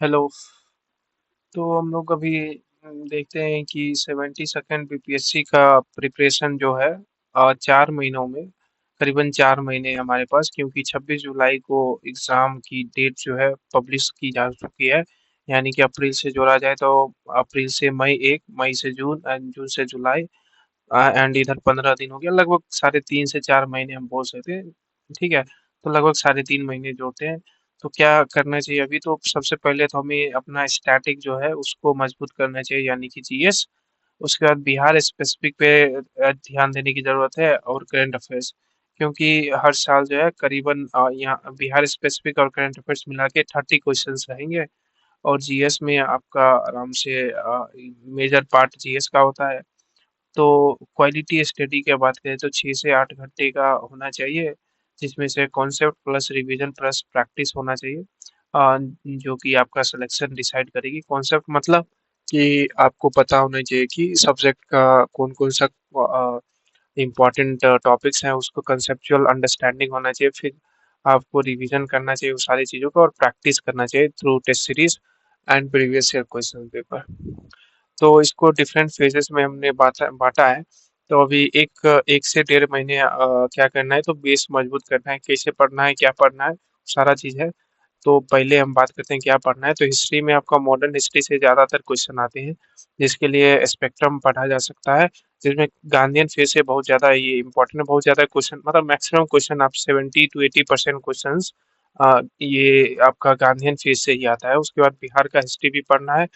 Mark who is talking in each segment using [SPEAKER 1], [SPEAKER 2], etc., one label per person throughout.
[SPEAKER 1] Hello. तो हम लोग अभी देखते हैं कि 72nd बीपीएससी का प्रिपरेशन जो है 4 महीनों में, करीबन 4 महीने हमारे पास, क्योंकि 26 जुलाई को एग्ज़ाम की डेट जो है पब्लिश की जा चुकी है। यानी कि अप्रैल से जोड़ा जाए तो अप्रैल से मई, 1 मई से जून एंड जून से जुलाई, एंड इधर 15 दिन हो गया, लगभग 3.5 से 4 महीने हम बोल सकते हैं। ठीक है, तो लगभग 3.5 महीने जोड़ते हैं। तो क्या करना चाहिए अभी? तो सबसे पहले तो हमें अपना स्टैटिक जो है उसको मजबूत करना चाहिए, यानी कि जीएस। उसके बाद बिहार स्पेसिफिक पे ध्यान देने की ज़रूरत है, और करंट अफेयर्स, क्योंकि हर साल जो है करीबन यहाँ बिहार स्पेसिफिक और करंट अफेयर्स मिला के 30 क्वेश्चंस रहेंगे। और जीएस में आपका आराम से मेजर पार्ट जीएस का होता है। तो क्वालिटी स्टडी की बात करें तो 6 से 8 घंटे का होना चाहिए, जिसमें से concept plus revision plus practice होना चाहिए, जो कि आपका सिलेक्शन डिसाइड करेगी। कॉन्सेप्ट मतलब कि आपको पता होना चाहिए कि सब्जेक्ट का कौन-कौन सा इम्पोर्टेंट टॉपिक्स हैं, उसको कंसेप्चुअल अंडरस्टैंडिंग होना चाहिए। फिर आपको रिवीजन करना चाहिए उस सारी चीज़ों को, और प्रैक्टिस करना चाहिए through test series and previous year question paper. तो इसको डिफरेंट फेजेस में हमने बाँटा बाँटा है। तो अभी एक 1 से 1.5 महीने क्या करना है, तो बेस मजबूत करना है, कैसे पढ़ना है, क्या पढ़ना है, सारा चीज़ है। तो पहले हम बात करते हैं क्या पढ़ना है। तो हिस्ट्री में आपका मॉडर्न हिस्ट्री से ज़्यादातर क्वेश्चन आते हैं, जिसके लिए स्पेक्ट्रम पढ़ा जा सकता है, जिसमें गांधीयन फेज से बहुत ज़्यादा ये इम्पोर्टेंट है, बहुत ज़्यादा क्वेश्चन, मतलब मैक्सिमम क्वेश्चन आप 70 to 80% क्वेश्चंस ये आपका गांधीयन फेज से ही आता है। उसके बाद बिहार का हिस्ट्री भी पढ़ना है,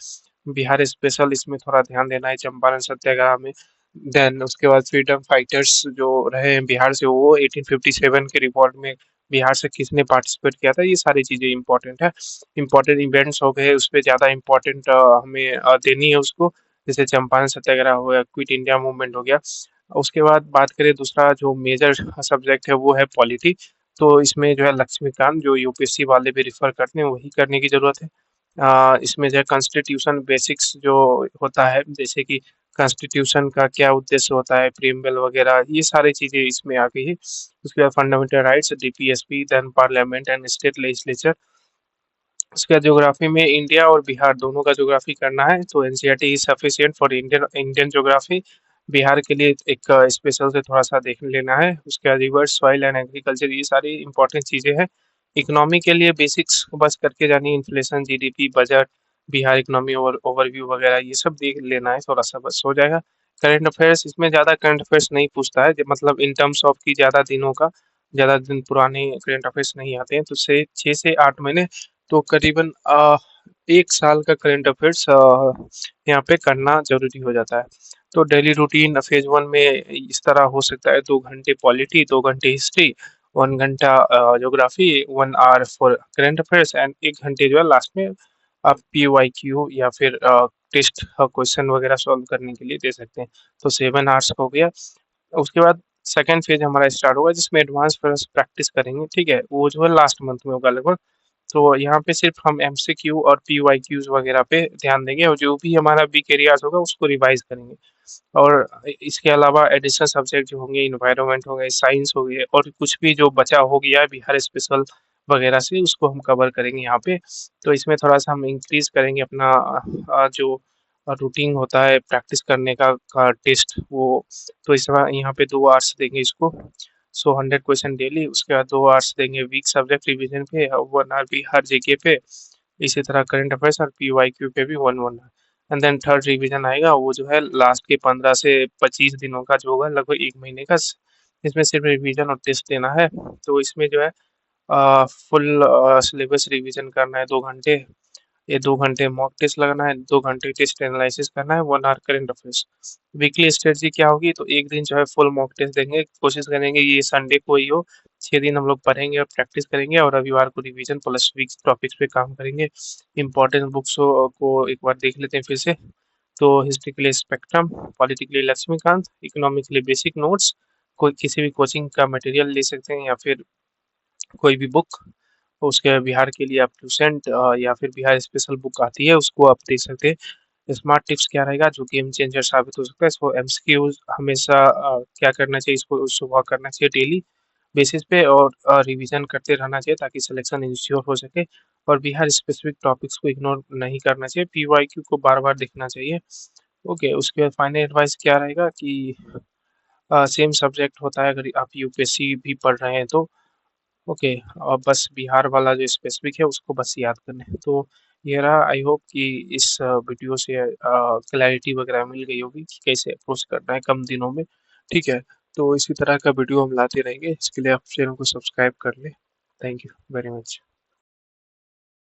[SPEAKER 1] बिहार स्पेशल इसमें थोड़ा ध्यान देना है, चंपारण सत्याग्रह में। देन उसके बाद फ्रीडम फाइटर्स जो रहे हैं बिहार से, वो 1857 के रिवॉल्ट में बिहार से किसने पार्टिसिपेट किया था, ये सारी चीज़ें इम्पोर्टेंट है। इम्पोर्टेंट इवेंट्स हो गए, उस पे ज़्यादा इम्पोर्टेंट हमें देनी है उसको, जैसे चंपारण सत्याग्रह हो गया, क्विट इंडिया मूवमेंट हो गया। उसके बाद बात करें दूसरा जो मेजर सब्जेक्ट है वो है पॉलिटी। तो इसमें जो है लक्ष्मीकांत, जो यूपीएससी वाले भी रेफर करते हैं, वही करने की ज़रूरत है। इसमें जो है कॉन्स्टिट्यूशन बेसिक्स जो होता है, जैसे कि कॉन्स्टिट्यूशन का क्या उद्देश्य होता है, प्रीएम्बल वगैरह, ये सारी चीज़ें इसमें आ गई है। उसके बाद fundamental rights, DPSP, then parliament and state legislature. उसके बाद ज्योग्राफी में इंडिया और बिहार दोनों का ज्योग्राफी करना है, तो NCERT is sufficient for Indian Indian geography. Bihar के लिए एक स्पेशल से थोड़ा सा देख लेना है। उसके बाद रिवर्स सॉइल एंड एग्रीकल्चर, ये सारी इंपॉर्टेंट चीज़ें हैं। इकोनॉमी के लिए बेसिक्स बस करके जानी, inflation, GDP, budget, Bihar economy overview वगैरह, ये सब देख लेना है, थोड़ा सा बस हो जाएगा। करंट अफेयर्स, इसमें ज़्यादा करंट अफेयर्स नहीं पूछता है, मतलब इन टर्म्स ऑफ की ज़्यादा दिनों का, ज़्यादा दिन पुराने करंट अफेयर्स नहीं आते हैं। तो से 6 से 8 महीने, तो करीबन 1 साल का करंट अफेयर्स यहाँ पे करना ज़रूरी हो जाता है। तो डेली रूटीन फेज़ 1 में इस तरह हो सकता है: 2 घंटे पॉलिटी, 2 घंटे हिस्ट्री, 1 घंटा geography, 1 hour for current affairs, and 1 घंटे जो है लास्ट में आप पीवाईक्यू या फिर टेस्ट क्वेश्चन वगैरह सॉल्व करने के लिए दे सकते हैं। तो 7 आवर्स हो गया। उसके बाद सेकंड फेज हमारा स्टार्ट होगा, जिसमें एडवांस प्रैक्टिस करेंगे। ठीक है, वो जो है लास्ट मंथ में होगा लगभग। तो यहाँ पे सिर्फ हम एमसीक्यू और पीवाईक्यूज वगैरह पे ध्यान देंगे, और जो भी हमारा वीक एरियाज होगा उसको रिवाइज करेंगे। और इसके अलावा एडिशनल सब्जेक्ट जो होंगे, इन्वायरमेंट हो गए, साइंस हो गए, और कुछ भी जो बचा हो गया है बिहार स्पेशल वगैरह से, उसको हम कवर करेंगे यहाँ पे। तो इसमें थोड़ा सा हम इंक्रीज करेंगे अपना जो रूटीन होता है प्रैक्टिस करने का टेस्ट वो। तो इस बार यहाँ पे 2 आवर्स देंगे इसको, सो 100 क्वेश्चन डेली। उसके बाद 2 आवर्स देंगे वीक सब्जेक्ट रिवीजन पे, और 1 आवर भी हर जीके पे। इसी तरह करंट अफेयर्स और पीवाईक्यू पे भी 1 1 एंड देन थर्ड रिवीजन आएगा, वो जो है लास्ट के 15 से 25 दिनों का जो होगा, लगभग 1 महीने का। इसमें सिर्फ रिवीजन और टेस्ट देना है। तो इसमें जो है फुल सिलेबस रिवीजन करना है 2 घंटे, ये 2 घंटे मॉक टेस्ट लगाना है, 2 घंटे टेस्ट एनालिसिस करना है, 1 hour current affairs. Weekly strategy क्या होगी, तो एक दिन जो है फुल मॉक टेस्ट देंगे, कोशिश करेंगे ये संडे को ही हो। 6 दिन हम लोग पढ़ेंगे और प्रैक्टिस करेंगे, और रविवार को रिवीजन प्लस वीक टॉपिक्स पे काम करेंगे। इंपॉर्टेंट बुक्स को एक बार देख लेते हैं फिर से। तो हिस्ट्री के लिए स्पेक्ट्रम, पॉलिटी के लिए लक्ष्मीकांत, इकोनॉमी के लिए बेसिक नोट्स, कोई किसी भी कोचिंग का मटेरियल ले सकते हैं, या फिर कोई भी बुक। उसके बिहार के लिए आप ट्यूसेंट या फिर बिहार स्पेशल बुक आती है, उसको आप देख सकते हैं। स्मार्ट टिप्स क्या रहेगा जो गेम चेंजर साबित हो सकता है, इसको एमसीक्यूज हमेशा क्या करना चाहिए, इसको सुबह करना चाहिए डेली। बेसिस पे और रिवीजन करते रहना चाहिए ताकि सिलेक्शन इंश्योर हो सके और बिहार स्पेसिफिक टॉपिक्स को इग्नोर नहीं करना चाहिए, पीवाईक्यू को बार-बार देखना चाहिए। ओके, उसके बाद फाइनल एडवाइस क्या रहेगा कि सेम सब्जेक्ट होता है अगर आप यूपीएससी भी पढ़ रहे हैं तो ओके, बस बिहार वाला जो स्पेसिफिक है उसको बस याद करना है। तो ये रहा, आई होप कि इस वीडियो से क्लैरिटी वगैरह मिल गई होगी कि कैसे अप्रोच करना है कम दिनों में। ठीक है, तो इसी तरह का वीडियो हम लाते रहेंगे, इसके लिए आप चैनल को सब्सक्राइब कर लें। Thank you very much.